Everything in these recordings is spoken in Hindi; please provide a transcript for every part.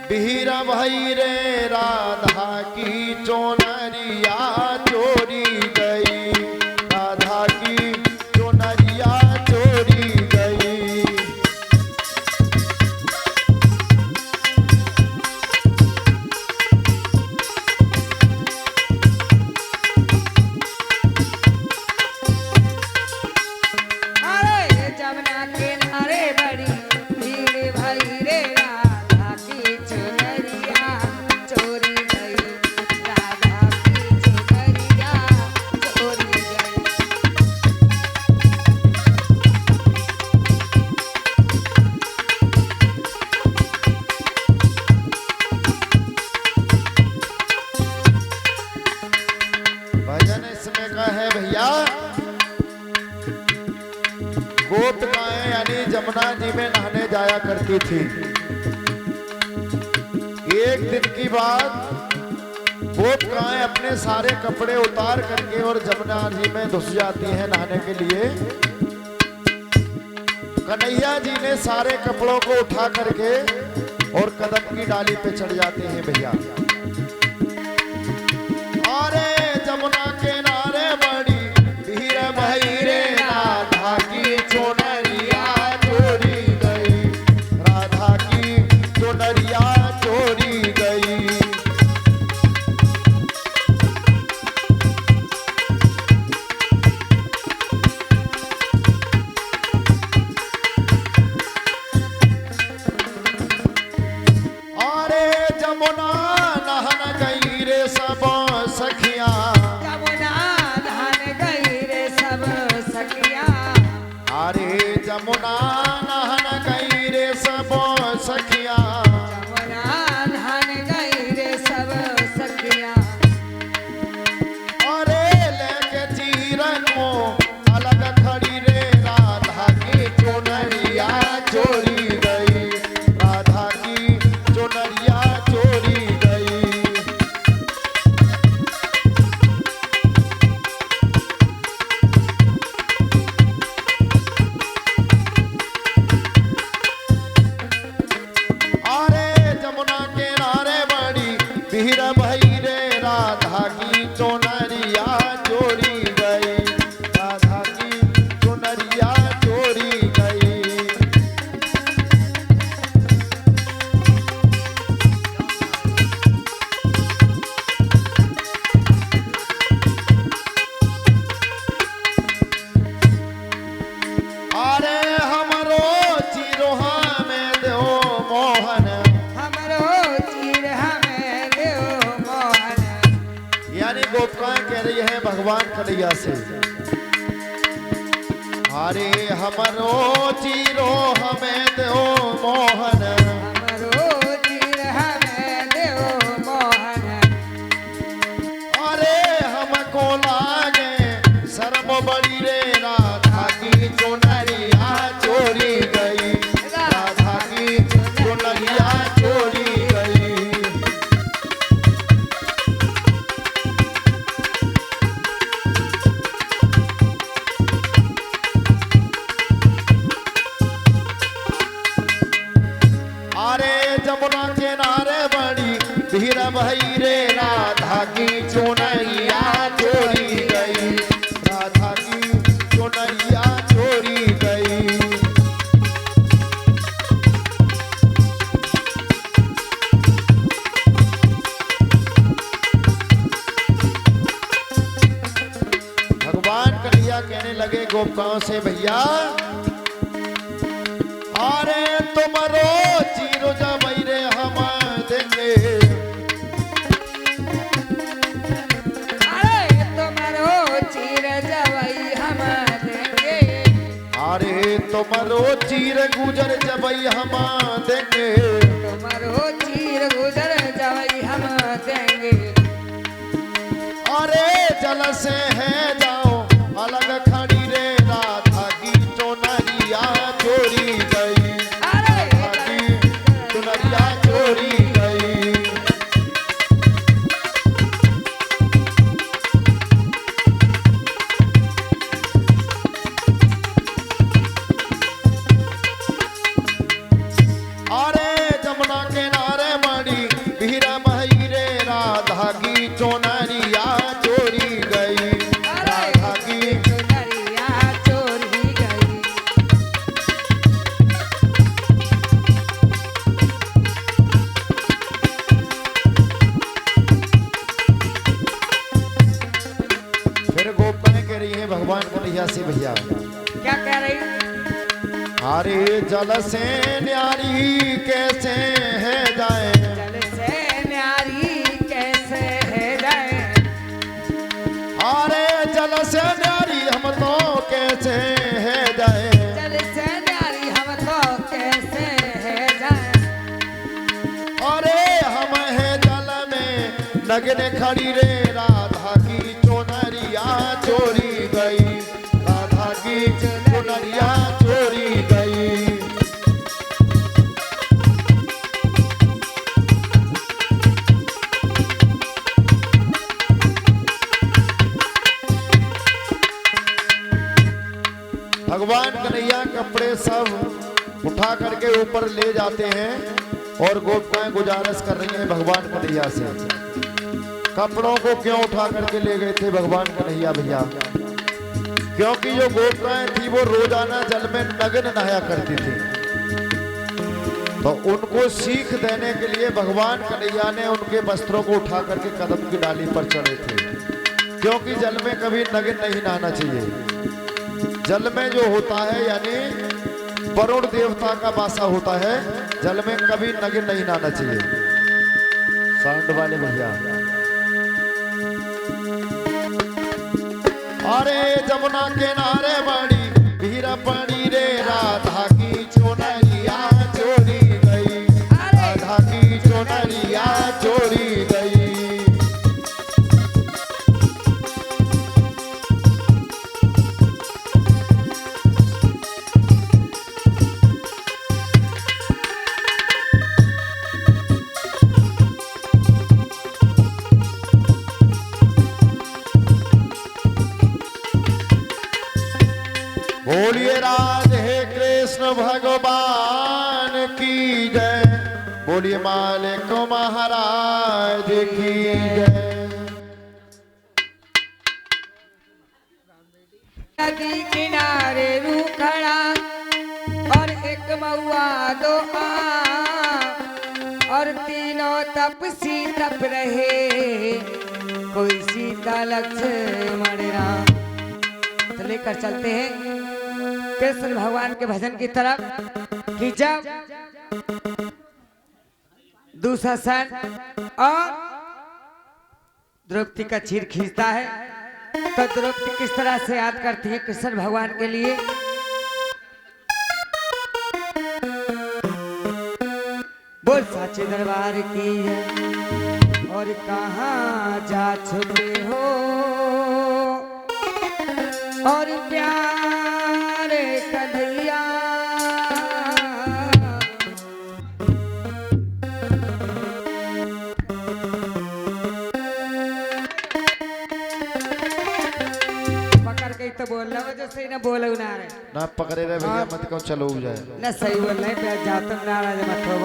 बीरा भाई रे राधा की चोनरिया चोरी गई, राधा की चोनरिया चोरी गई। अरे जमुना के नारे बड़ी भीड़ भाई रे राधा की चुनरिया चोरी गई, राधा की चुनरिया चोरी गई। भजन इसमें का है भैया, गोपिकाएं यानी जमुना जी में नहाने जाया करती थी। एक दिन की बात, गोपिकाएं अपने सारे कपड़े उतार करके और जमुना जी में घुस जाती हैं नहाने के लिए। कन्हैया जी ने सारे कपड़ों को उठा करके और कदम की डाली पे चढ़ जाते हैं भैया। अरे जमुना के नारे बड़ी भीड़ भाई रे राधा की चोनरिया चोरी गई, राधा की चोनरिया चोरी गई। अरे जमुना नहन गई रे सब सखिया, जमुना नहान गई रे सब सखिया, अरे जमुना नहन गई रे सब सखिया। जमुना नहान गई रे सब सखिया। अरे लेके चीरन को अलग खड़ी रे राधा की चोनरिया चोरी गई, राधा की चोनरिया चोरी गई। अरे जमुना के नारे बड़ी भीड़ भई रे राधा की चोनरिया चोरी गई, राधा की चोनरिया चोरी गई। अरे हमरो चिरोहा में दो मोहन, हमरो चीर हमें देव मोहन। यानी गोपिकाएं कह रही है भगवान कन्हैया से, अरे हमरो चीरो हमें दो मोहन। हमरो चीर हमें देव मोहन। अरे हमको लागे शर्म बड़ी रे राधा की चोनरिया चोरी गई, राधा की चोनरिया चोरी गई। अरे जमुना के नारे बड़ी भीड़ भई रे राधा की चोनरिया चोरी गई, राधा की चोनरिया चोरी गई। भगवान कन्हैया कहने लगे गोपिकाओं से, भैया अरे तुमरो चीरो जबई रे हम देंगे। अरे तुम्हारो चीर जवई हम देंगे। अरे तुमरो चीर गुजर जबई हम देंगे। तुम्हारो चीर गुजर जवई हम देंगे। अरे जल से है जाओ अलग खड़ी रे राधा की चोनरिया चोरी गई, अरे राधा की चोनरिया चोरी गई। अरे जमुना के नारे अरे जल से न्यारी कैसे है जाए, जल से न्यारी कैसे है जाए, अरे जल से न्यारी हम तो कैसे है जाए, जल से न्यारी हम तो कैसे है जाए, अरे हम है जल में नगने खड़ी रे राधा की चुनरिया चोरी गई, राधा की चुनरिया चोरी गई। भगवान कन्हैया कपड़े सब उठा करके ऊपर ले जाते हैं और गोपिकाएं गुजारिश कर रही हैं भगवान कन्हैया से, कपड़ों को क्यों उठा करके ले गए थे भगवान कन्हैया भैया? क्योंकि जो गोपिकाएं थी वो रोजाना जल में नग्न नहाया करती थी, तो उनको सीख देने के लिए भगवान कन्हैया ने उनके वस्त्रों को उठा करके कदम की डाली पर चढ़े थे, क्योंकि जल में कभी नग्न नहीं नहाना चाहिए। जल में जो होता है यानी वरुण देवता का वासा होता है, जल में कभी नग्न नहीं नहाना चाहिए। साउंड वाले भैया, अरे जमुना के नारे बाड़ी भीरा पानी रे राधा की चुनरिया चोरी गई, राधा की चुनरिया चोरी गई। बोलिए राधे कृष्ण भगवान की जय, बोलिए मालिक महाराज की जय। नदी किनारे रूखड़ा और एक महुआ दो आम और तीनों तपसी तप रहे, कोई सीता लक्ष्मण राम। तो लेकर चलते हैं कृष्ण भगवान के भजन की तरफ कि जब दुशासन और द्रौपदी का चीर खींचता है तो द्रौपदी किस तरह से याद करती है कृष्ण भगवान के लिए। बोल साचे दरबार की है। और कहाँ जा छुपे हो और प्यारे कन्हैया, पकड़ के तो बोल रहा वजह से ना बोलो ना रे ना पकड़े रहे भैया, मत कहो चलो जाए ना, सही बोल रहे प्यार जातम नाराज मत हो।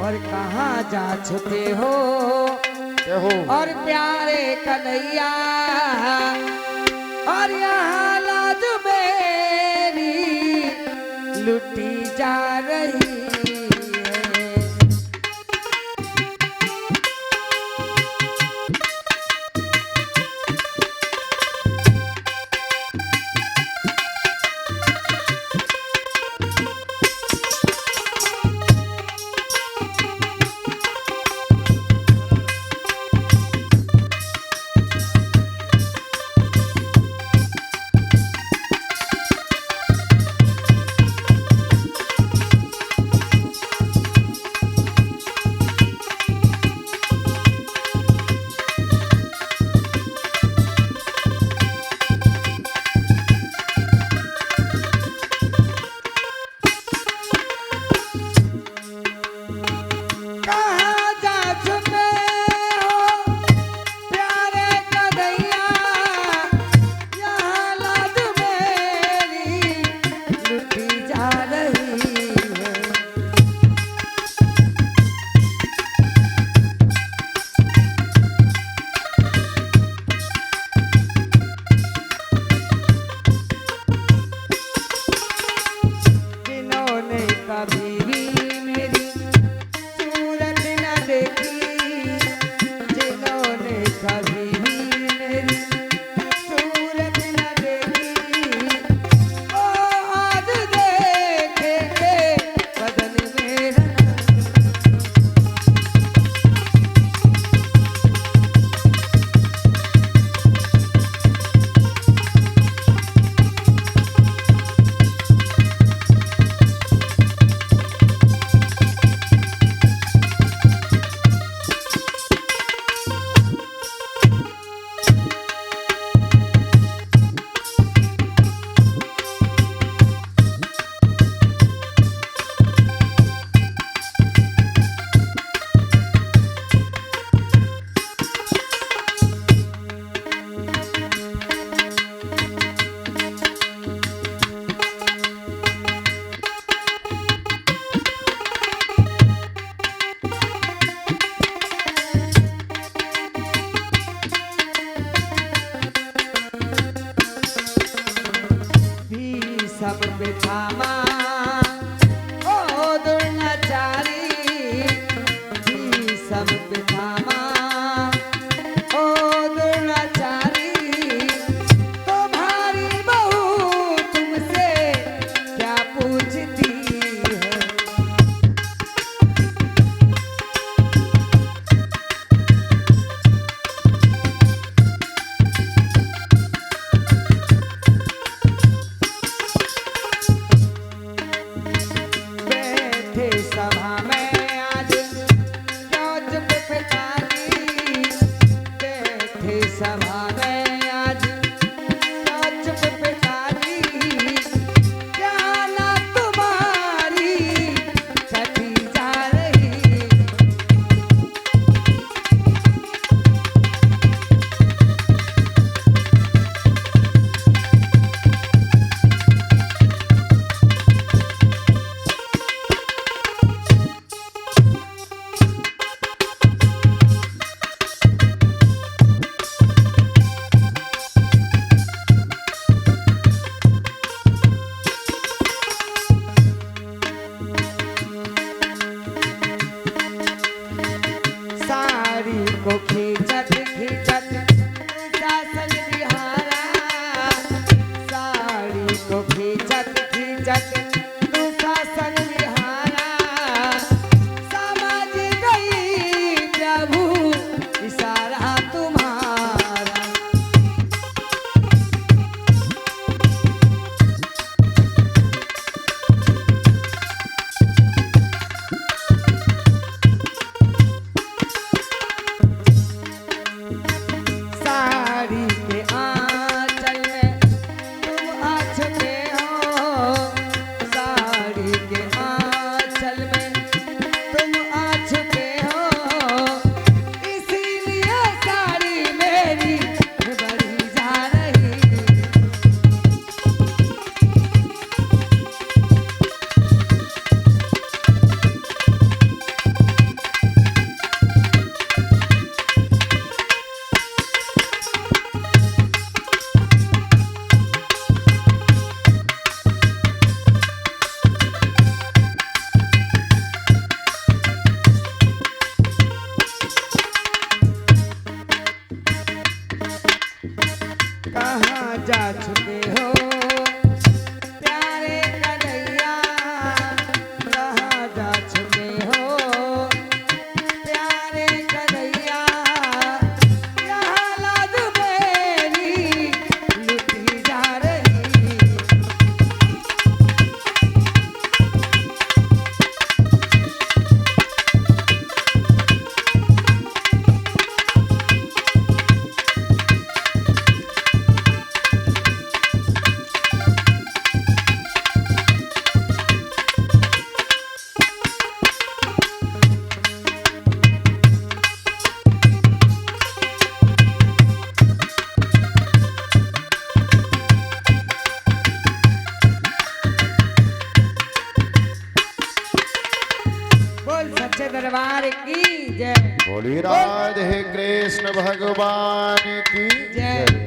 और कहाँ जा छुपे हो और प्यारे कन्हैया, और यहाँ लाज मेरी लुटी जा रही है। हम पे थामा ओ द्रोणाचारी तुम्हारी बहू तुमसे क्या पूछती है। बैठे सभा में आज क्यों चुप पिताजी, बैठे सभा में आज क्यों चुप पिताजी, क्या ना तुम्हारी छठी जा रही। साड़ी को खींचत खींचत शासन बिहारा, साड़ी को खींचत खींचत तू शासन बिहारा, समझ गई प्रभु इशारा तुम्हारा। साड़ी के आंचल में तुम आ छुपे हो, साड़ी के आंचल में तुम आ छुपे हो, इसीलिए साड़ी मेरी बड़ी जा रही। कहाँ जा छुपे हो प्यारे कन्हैया, कहाँ जा छुपे हो प्यारे कन्हैया, यहाँ लाद मेरी लुटी जा रही। बोल सच्चे दरबार की जय। बोली राधे कृष्ण भगवान की जय। जय।